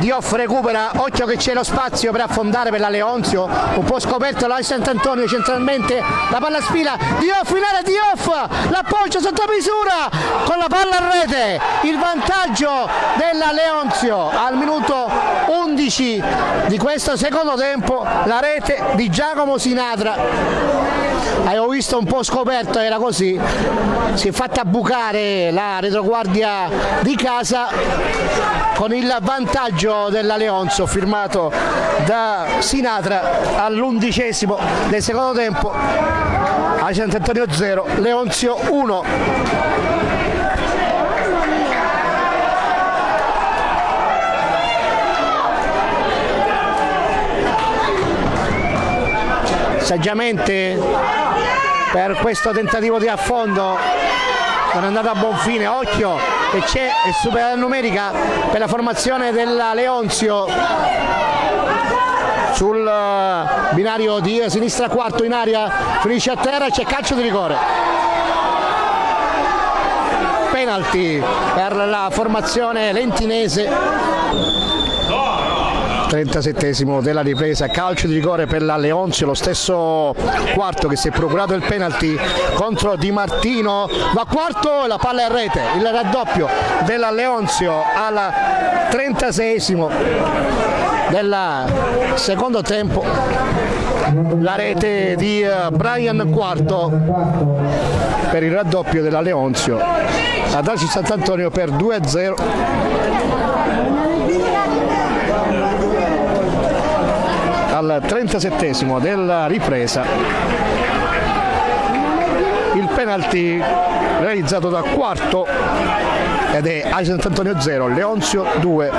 Dioff recupera, occhio che c'è lo spazio per affondare per la Leonzio, un po' scoperto la Sant'Antonio centralmente, la palla sfila, Dioff in area, Dioff, l'appoggio sotto misura con la palla a rete, il vantaggio della Leonzio al minuto 11 di questo secondo tempo, la rete di Giacomo Sinatra. Avevo visto un po' scoperto, era così, si è fatta bucare la retroguardia di casa con il vantaggio della Leonzio firmato da Sinatra all'11° del secondo tempo. A Sant'Antonio 0, Leonzio 1. Saggiamente per questo tentativo di affondo non è andato a buon fine, occhio che c'è superiorità numerica per la formazione della Leonzio sul binario di sinistra quarto in aria, finisce a terra e c'è calcio di rigore. Penalty per la formazione lentinese. 37° della ripresa, calcio di rigore per la Leonzio, lo stesso Quarto che si è procurato il penalty contro Di Martino, va Quarto e la palla è a rete, il raddoppio della Leonzio al 36° del secondo tempo, la rete di Brian Quarto per il raddoppio della Leonzio ad Aci Sant'Antonio per 2-0. Al 37° della ripresa il penalty realizzato da Quarto ed è Aci Sant'Antonio 0, Leonzio 2.